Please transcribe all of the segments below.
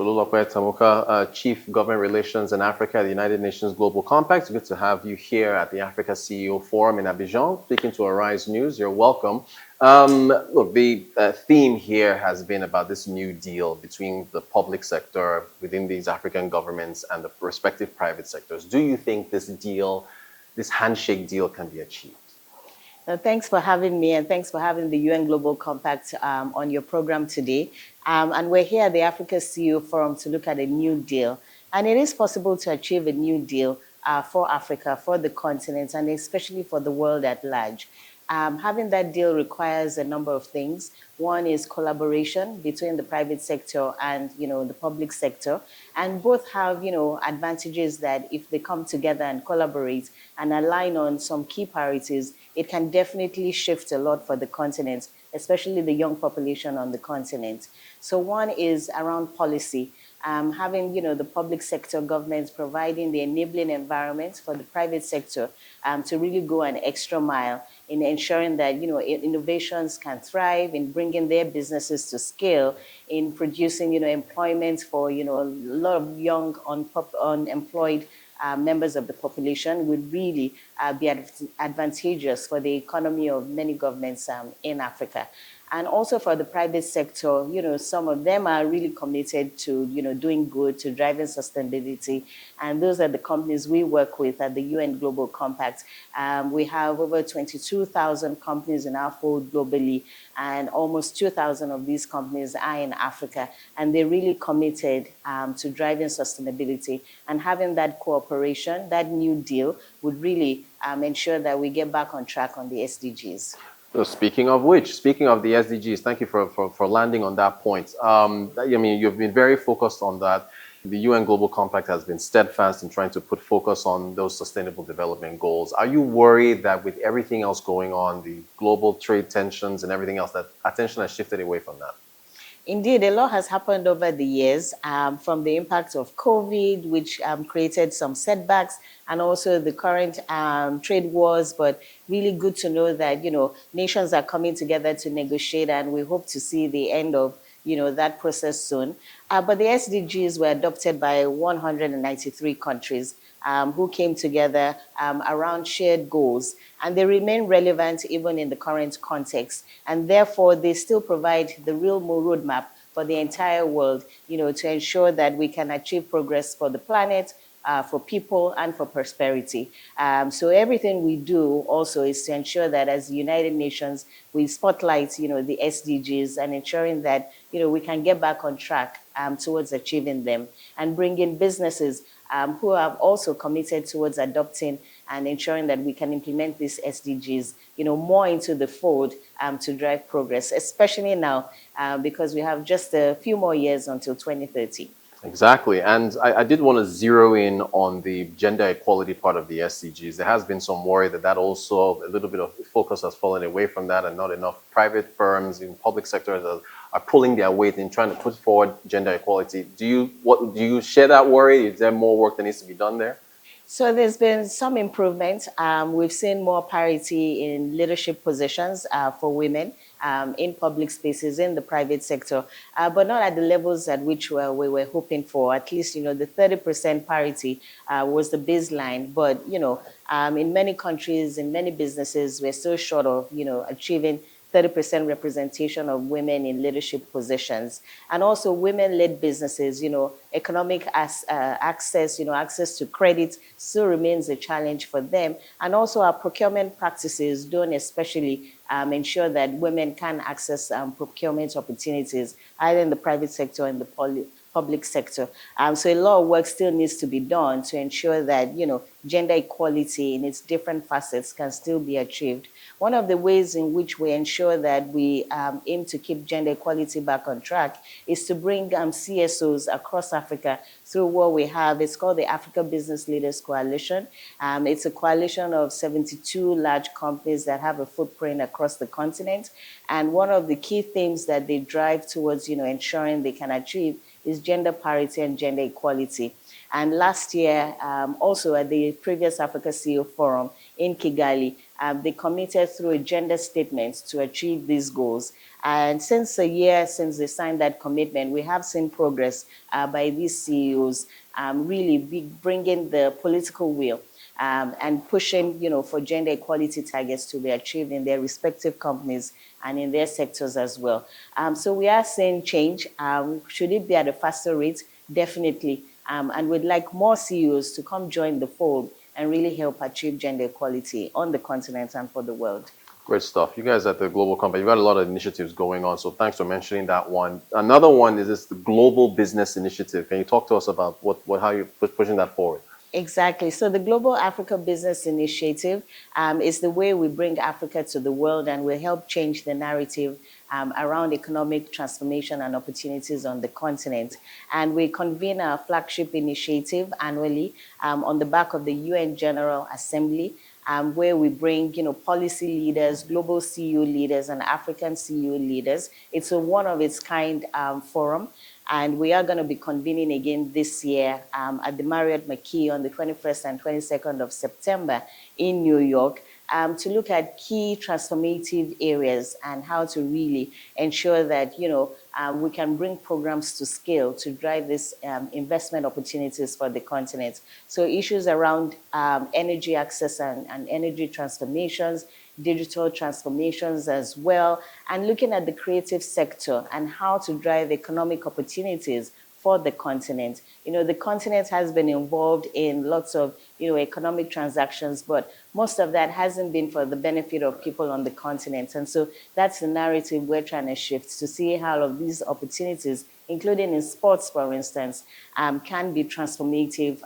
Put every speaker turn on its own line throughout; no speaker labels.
Tolulope Tamoka, Chief Government Relations in Africa at the United Nations Global Compact. Good to have you here at the Africa CEO Forum in Abidjan, speaking to Arise News. You're welcome. Look, the theme here has been about this new deal between the public sector within these African governments and the respective private sectors. Do you think this deal, this handshake deal, can be achieved?
Thanks for having me, and thanks for having the UN Global Compact on your program today. And we're here at the Africa CEO Forum to look at a new deal. And it is possible to achieve a new deal for Africa, for the continent, and especially for the world at large. Having that deal requires a number of things. One is collaboration between the private sector and, the public sector. And both have, advantages that if they come together and collaborate and align on some key priorities, it can definitely shift a lot for the continent, especially the young population on the continent. So one is around policy. Having, the public sector governments providing the enabling environment for the private sector to really go an extra mile in ensuring that, innovations can thrive, in bringing their businesses to scale, in producing, employment for, a lot of young unemployed members of the population would really be advantageous for the economy of many governments in Africa. And also for the private sector, some of them are really committed to, doing good, to driving sustainability. And those are the companies we work with at the UN Global Compact. We have over 22,000 companies in our fold globally, and almost 2,000 of these companies are in Africa. And they're really committed to driving sustainability. And having that cooperation, that new deal, would really ensure that we get back on track on the SDGs.
So speaking of which, speaking of the SDGs, thank you for landing on that point. You've been very focused on that. The UN Global Compact has been steadfast in trying to put focus on those sustainable development goals. Are you worried that with everything else going on, the global trade tensions and everything else, that attention has shifted away from that?
Indeed, a lot has happened over the years from the impact of COVID, which created some setbacks, and also the current trade wars. But really good to know that, nations are coming together to negotiate, and we hope to see the end of that process soon. But the SDGs were adopted by 193 countries who came together around shared goals. And they remain relevant even in the current context. And therefore, they still provide the real roadmap for the entire world, to ensure that we can achieve progress for the planet, for people, and for prosperity. So everything we do also is to ensure that as the United Nations, we spotlight, the SDGs and ensuring that, we can get back on track towards achieving them, and bring in businesses who have also committed towards adopting and ensuring that we can implement these SDGs, more into the fold to drive progress, especially now because we have just a few more years until 2030.
Exactly. And I did want to zero in on the gender equality part of the SDGs. There has been some worry that also a little bit of focus has fallen away from that, and not enough private firms in public sectors are pulling their weight in trying to put forward gender equality. Do you share that worry? Is there more work that needs to be done there?
So there's been some improvement. We've seen more parity in leadership positions for women in public spaces, in the private sector, but not at the levels at which we were hoping for. At least, the 30% parity was the baseline. But, in many countries, in many businesses, we're still short of, achieving 30% representation of women in leadership positions. And also women-led businesses, economic access, access to credit still remains a challenge for them. And also our procurement practices don't especially ensure that women can access procurement opportunities, either in the private sector or in the public sector. So a lot of work still needs to be done to ensure that, gender equality in its different facets can still be achieved. One of the ways in which we ensure that we aim to keep gender equality back on track is to bring CSOs across Africa through what we have. It's called the Africa Business Leaders Coalition. It's a coalition of 72 large companies that have a footprint across the continent. And one of the key themes that they drive towards, ensuring they can achieve is gender parity and gender equality. And last year, also at the previous Africa CEO Forum in Kigali, they committed through a gender statement to achieve these goals. And since a year since they signed that commitment, we have seen progress by these CEOs really bringing the political will and pushing, for gender equality targets to be achieved in their respective companies and in their sectors as well. So we are seeing change. Should it be at a faster rate? Definitely. And we'd like more CEOs to come join the fold and really help achieve gender equality on the continent and for the world.
Great stuff. You guys at the Global Company, you've got a lot of initiatives going on, so thanks for mentioning that one. Another one is this the Global Business Initiative. Can you talk to us about how you're pushing that forward?
Exactly. So the Global Africa Business Initiative is the way we bring Africa to the world and will help change the narrative around economic transformation and opportunities on the continent. And we convene our flagship initiative annually on the back of the UN General Assembly, where we bring, policy leaders, global CEO leaders, and African CEO leaders. It's a one-of-its-kind forum. And we are going to be convening again this year at the Marriott Marquis on the 21st and 22nd of September in New York to look at key transformative areas and how to really ensure that, we can bring programs to scale to drive this investment opportunities for the continent. So issues around energy access and energy transformations, digital transformations as well, and looking at the creative sector and how to drive economic opportunities for the continent. The continent has been involved in lots of, economic transactions, but most of that hasn't been for the benefit of people on the continent. And so that's the narrative we're trying to shift to see how all of these opportunities, including in sports, for instance, can be transformative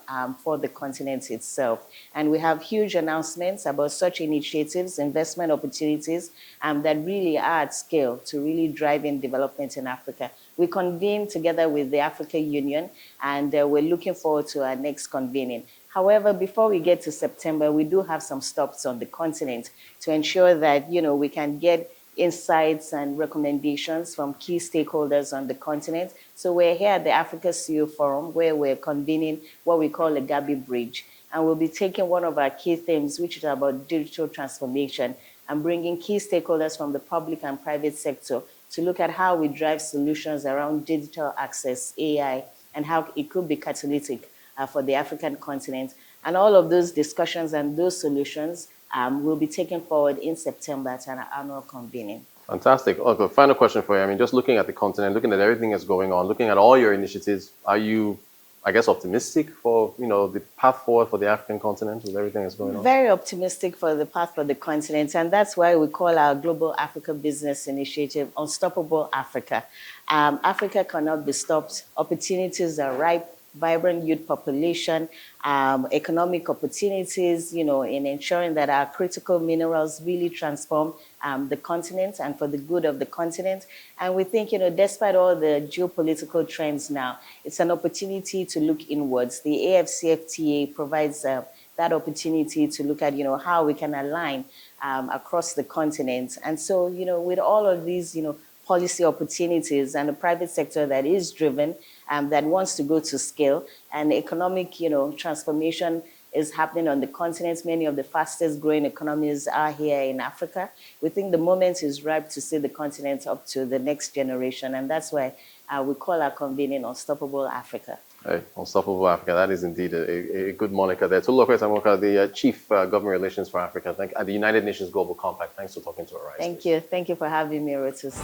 for the continent itself. And we have huge announcements about such initiatives, investment opportunities that really are at scale to really drive in development in Africa. We convene together with the African Union, and we're looking forward to our next convening. However, before we get to September, we do have some stops on the continent to ensure that, we can get insights and recommendations from key stakeholders on the continent. So we're here at the Africa CEO Forum, where we're convening what we call a Gabi Bridge. And we'll be taking one of our key themes, which is about digital transformation, and bringing key stakeholders from the public and private sector to look at how we drive solutions around digital access, AI, and how it could be catalytic for the African continent. And all of those discussions and those solutions will be taken forward in September at an annual convening.
Fantastic. Okay, final question for you. I mean, just looking at the continent, looking at everything that's going on, looking at all your initiatives, are you, I guess, optimistic for, the path forward for the African continent with everything that's going on?
Very optimistic for the path for the continent, and that's why we call our Global Africa Business Initiative Unstoppable Africa. Africa cannot be stopped. Opportunities are ripe. Vibrant youth population, economic opportunities, in ensuring that our critical minerals really transform the continent and for the good of the continent. And we think, despite all the geopolitical trends now, it's an opportunity to look inwards. The AFCFTA provides that opportunity to look at, how we can align across the continent. And so, with all of these, policy opportunities and a private sector that is driven, that wants to go to scale, and economic, transformation is happening on the continent. Many of the fastest growing economies are here in Africa. We think the moment is ripe to see the continent up to the next generation, and that's why we call our convening Unstoppable Africa.
Hey, Unstoppable Africa. That is indeed a good moniker there. Tolulope Tamoka, the Chief Government Relations for Africa at the United Nations Global Compact. Thanks for talking to us.
Thank you. Thank you for having me, Rotus.